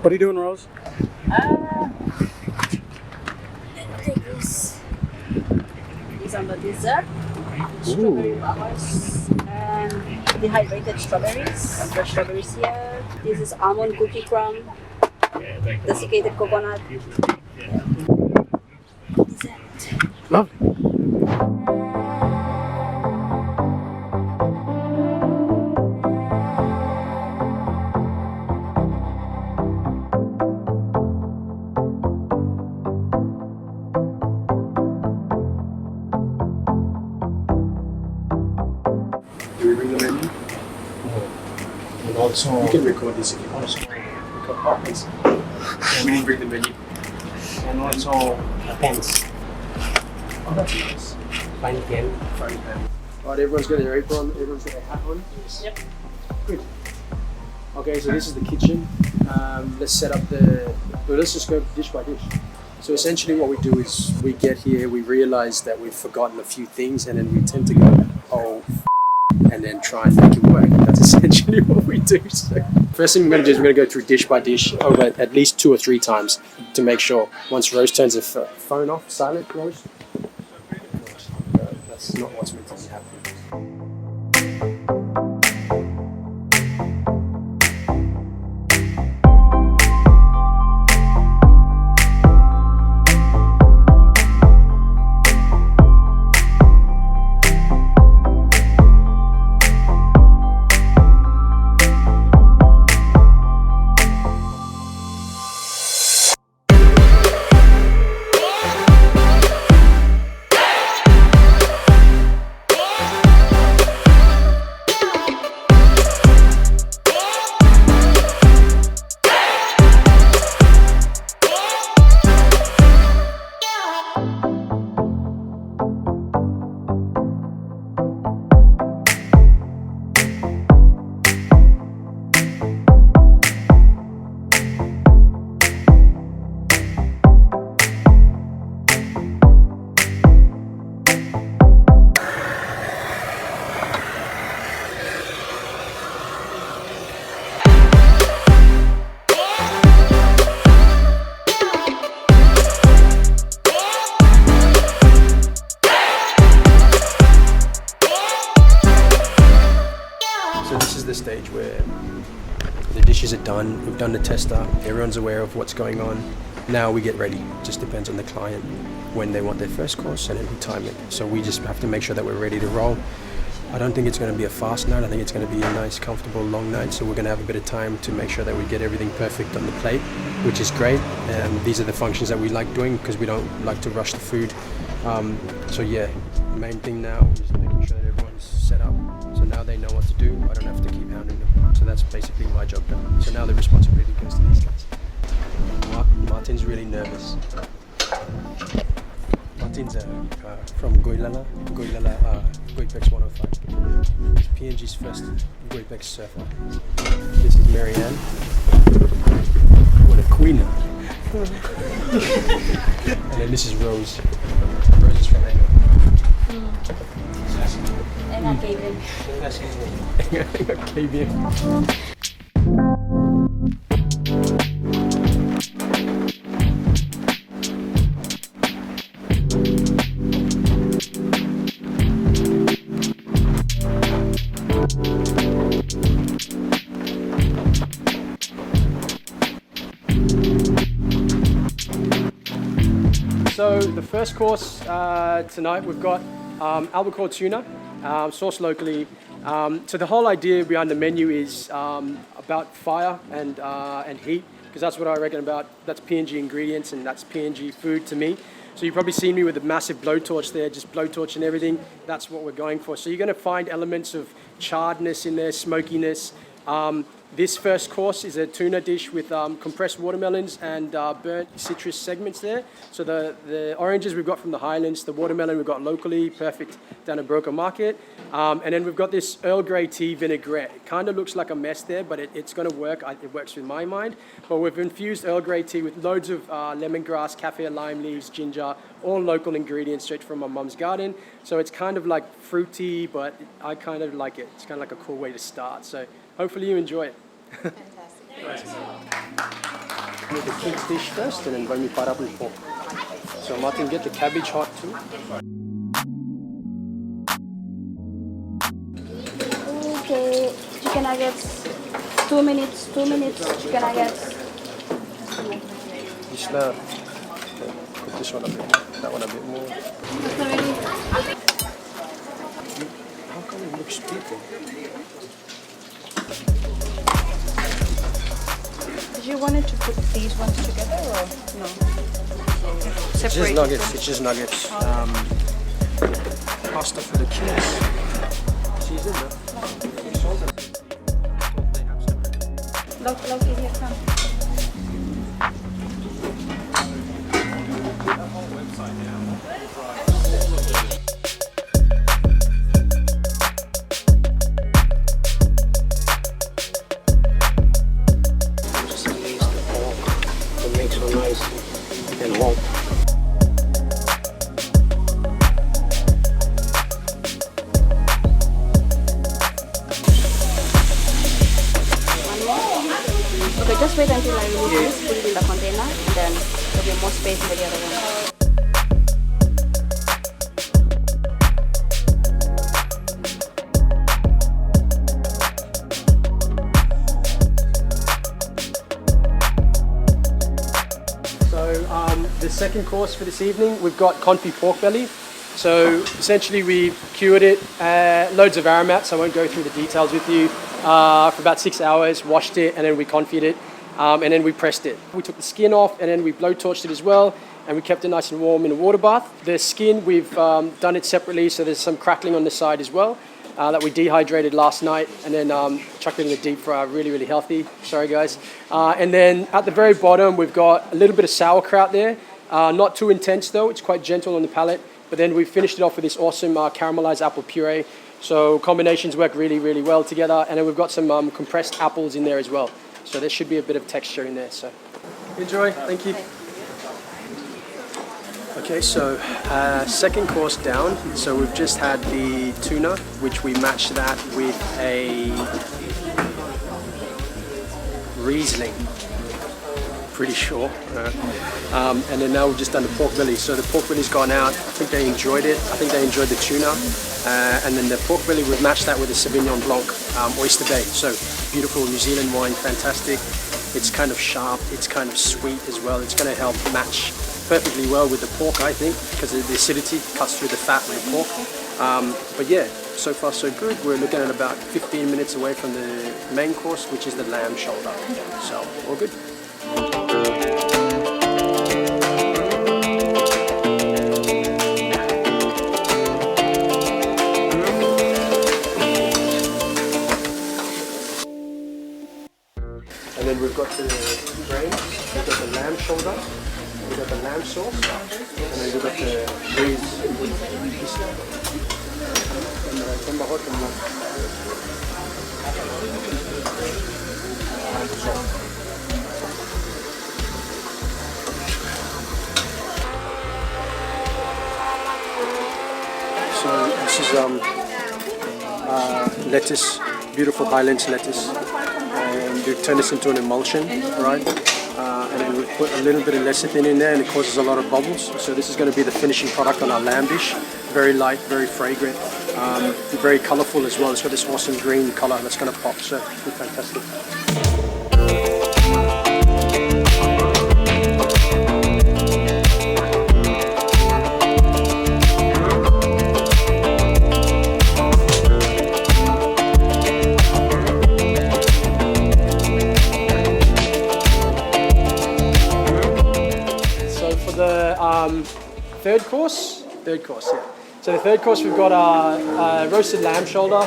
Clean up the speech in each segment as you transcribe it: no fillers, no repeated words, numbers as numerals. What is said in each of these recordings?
What are you doing, Rose? Take this. These are the dessert. Strawberry flowers and dehydrated strawberries. Fresh strawberries here. This is almond cookie crumb. Desiccated coconut. Dessert. Lovely. Do we bring the menu? And also, You can record this if you want. Oh, thanks. We didn't bring the menu. and also pens, Oh, that's nice. fine pen. Fine pen. Alright, everyone's got their apron, everyone's got their hat on. Yep. Good. Okay, so this is the kitchen. Let's set up the. Well, let's just go dish by dish. So essentially, what we do is we get here, we realize that we've forgotten a few things, and then we tend to go, oh, and then try and make it work. That's essentially what we do. So first thing we're going to do is we're going to go through dish by dish over at least 2 or 3 times to make sure. Once Rose turns her phone off, silent, Rose. That's not what's meant to be happening. So this is the stage where the dishes are done, we've done the tester, everyone's aware of what's going on. Now we get ready. It just depends on the client when they want their first course and then we time it. So we just have to make sure that we're ready to roll. I don't think it's going to be a fast night. I think it's going to be a nice, comfortable, long night. So we're going to have a bit of time to make sure that we get everything perfect on the plate, which is great. These are the functions that we like doing because we don't like to rush the food. So yeah, the main thing now is making sure that everyone's set up. So now they know what to do. I don't have to keep hounding them. So that's basically my job done. So now the responsibility goes to these guys. Martin's really nervous. Martin's from Goilala, Goipex 105. He's PNG's first Goipex surfer. This is Marianne. What a queen. And then this is Rose. Rose is from England. And I gave him. Cavian. So the first course tonight we've got albacore tuna, sourced locally. So the whole idea behind the menu is about fire and heat, because that's what I reckon about. That's PNG ingredients and that's PNG food to me. So you've probably seen me with a massive blowtorch there, just blowtorch and everything. That's what we're going for. So you're going to find elements of charredness in there, smokiness. This first course is a tuna dish with compressed watermelons and burnt citrus segments there. So the oranges we've got from the Highlands, the watermelon we've got locally, perfect down at Broker Market. And then we've got this Earl Grey tea vinaigrette. It kind of looks like a mess there, but it's going to work. It works with my mind. But we've infused Earl Grey tea with loads of lemongrass, kaffir lime leaves, ginger, all local ingredients straight from my mum's garden. So it's kind of like fruity, but I kind of like it. It's kind of like a cool way to start. So hopefully you enjoy it. Fantastic. with the king's dish first, and then Romy pineapple and pork. So Martin, get the cabbage hot too. Okay, chicken nuggets. 2 minutes, 2 minutes, chicken nuggets. Isla, cook this one a bit more, that one a bit more. That's already. How come it looks people? Did you want to put these ones together or no? It's just nuggets, it's just nuggets. Pasta for the kids. She's in there. Look, here, come. Just release the pork to make so nice and warm. Okay, just wait until I release this, put it in the container, and then there'll be more space for the other one. So the second course for this evening, we've got confit pork belly. So essentially we've cured it, loads of aromats, I won't go through the details with you, for about 6 hours, washed it, and then we confit it, and then we pressed it. We took the skin off, and then we blowtorched it as well, and we kept it nice and warm in a water bath. The skin, we've done it separately, so there's some crackling on the side as well, that we dehydrated last night, and then chucked it in the deep fryer, really, really healthy. Sorry guys. And then at the very bottom, we've got a little bit of sauerkraut there, not too intense though, it's quite gentle on the palate. But then we finished it off with this awesome caramelized apple puree. So combinations work really, really well together. And then we've got some compressed apples in there as well. So there should be a bit of texture in there. So enjoy, thank you. Okay, so second course down. So we've just had the tuna, which we matched that with a Riesling. Pretty sure. And then now we've just done the pork belly. So the pork belly's gone out. I think they enjoyed it. I think they enjoyed the tuna. And then the pork belly, we've matched that with a Sauvignon Blanc, Oyster Bay. So beautiful New Zealand wine, fantastic. It's kind of sharp, it's kind of sweet as well. It's going to help match perfectly well with the pork, I think, because the acidity cuts through the fat with the pork. But yeah, so far so good. We're looking at about 15 minutes away from the main course, which is the lamb shoulder. So all good. And then we've got the grains, we've got the lamb shoulder, we've got the lamb sauce, and then we've got the breeze. So this is lettuce, beautiful Highlands lettuce. And we turn this into an emulsion, right? And then we put a little bit of lecithin in there, and it causes a lot of bubbles. So this is going to be the finishing product on our lamb dish. Very light, very fragrant, very colorful as well. It's got this awesome green color that's going to pop. So it's fantastic. Third course, yeah. So the third course, we've got our roasted lamb shoulder.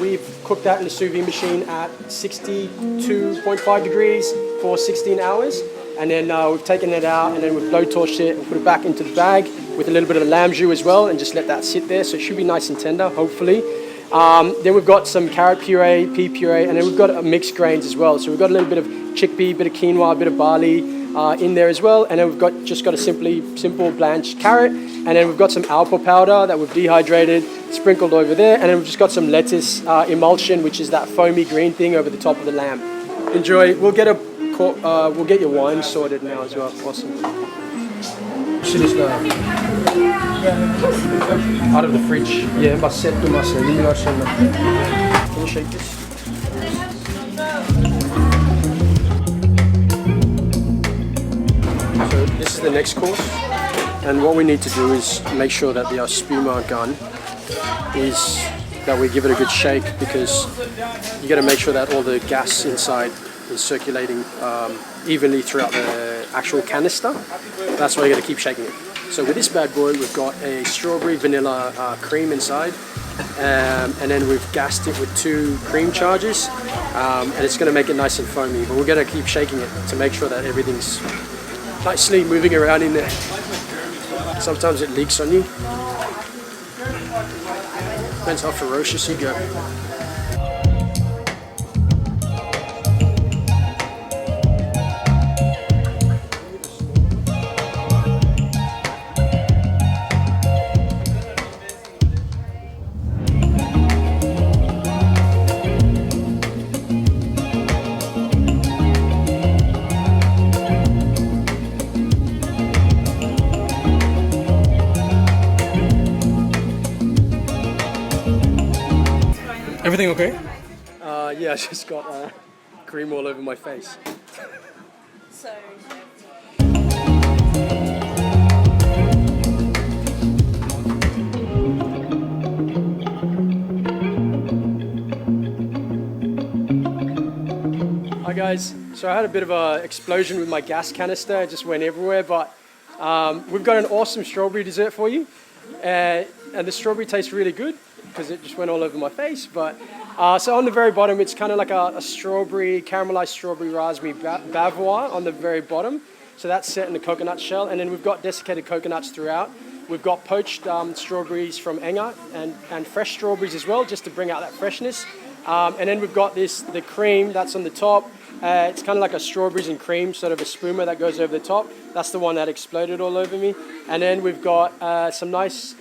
We've cooked that in the sous vide machine at 62.5 degrees for 16 hours. And then we've taken it out, and then we've blowtorched it and put it back into the bag with a little bit of lamb jus as well, and just let that sit there. So it should be nice and tender, hopefully. Then we've got some carrot puree, pea puree, and then we've got mixed grains as well. So we've got a little bit of chickpea, a bit of quinoa, a bit of barley in there as well. And then we've just got a simple blanched carrot. And then we've got some alpha powder that we've dehydrated, sprinkled over there. And then we've just got some lettuce emulsion, which is that foamy green thing over the top of the lamb. Enjoy. We'll get a we'll get your wine sorted now as well. Awesome. Out of the fridge. Yeah, but set to myself. Can you shake this? So this is the next course, and what we need to do is make sure that the spuma gun is that we give it a good shake, because you got to make sure that all the gas inside is circulating evenly throughout the actual canister. That's why you got to keep shaking it. So with this bad boy, we've got a strawberry vanilla cream inside, and then we've gassed it with 2 cream charges, and it's going to make it nice and foamy. But we're going to keep shaking it to make sure that everything's nicely moving around in there. Sometimes it leaks on you. Depends how ferocious you go. Everything okay? Yeah, I just got cream all over my face. So Hi guys, so I had a bit of an explosion with my gas canister. It just went everywhere, but we've got an awesome strawberry dessert for you. And the strawberry tastes really good because it just went all over my face. But so on the very bottom, it's kind of like a strawberry, caramelized strawberry raspberry bavarois on the very bottom. So that's set in the coconut shell. And then we've got desiccated coconuts throughout. We've got poached strawberries from Enga and fresh strawberries as well, just to bring out that freshness. And then we've got the cream that's on the top. It's kind of like a strawberries and cream, sort of a spuma that goes over the top. That's the one that exploded all over me. And then we've got some nice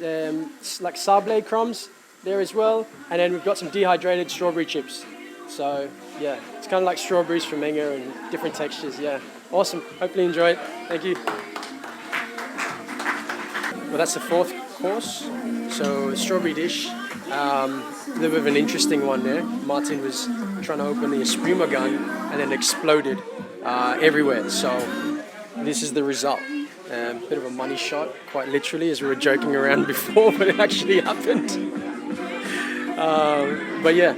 like sable crumbs there as well. And then we've got some dehydrated strawberry chips. So yeah, it's kind of like strawberries from Enga and different textures. Yeah, awesome. Hopefully you enjoy it. Thank you. Well, that's the 4th course. So strawberry dish. A little bit of an interesting one there. Martin was trying to open the espuma gun and then exploded everywhere. So this is the result. Bit of a money shot, quite literally, as we were joking around before, but it actually happened. But yeah,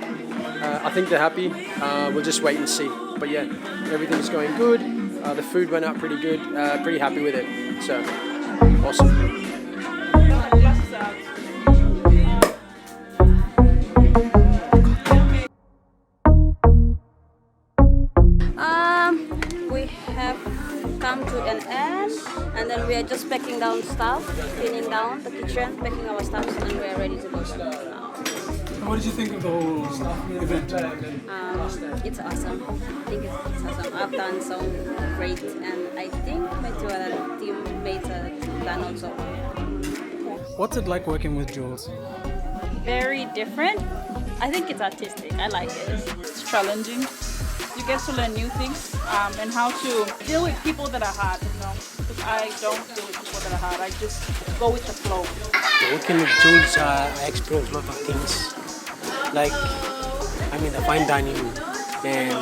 I think they're happy. We'll just wait and see. But yeah, everything's going good. The food went out pretty good. Pretty happy with it. So awesome. we have come to an end, and then we are just packing down stuff, cleaning down the kitchen, packing our stuff, and we are ready to go now. What did you think of the whole event? It's awesome. I think it's awesome. I've done some great, and I think my 2 other teammates have done also. What's it like working with Jules? Very different. I think it's artistic. I like it. It's challenging. You get to learn new things and how to deal with people that are hard, you know. Because I don't deal with people that are hard. I just go with the flow. Working with Jules, I explore a lot of things. Like, I'm in the fine dining and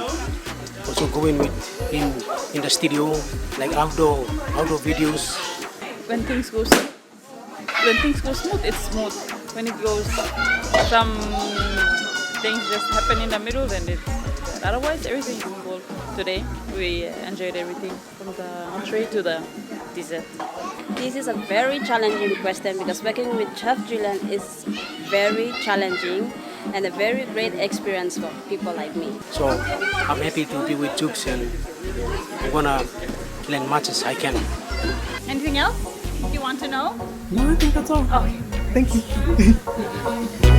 also going with him in the studio, like outdoor videos. When things go smooth, it's smooth. When it goes, some things just happen in the middle, then it's. Otherwise, everything is cool. Today, we enjoyed everything from the entree to the dessert. This is a very challenging question because working with Chef Julian is very challenging and a very great experience for people like me. So I'm happy to be with Jukes and I'm gonna learn much as I can. Anything else you want to know? No, I think that's all. Okay. Thank you.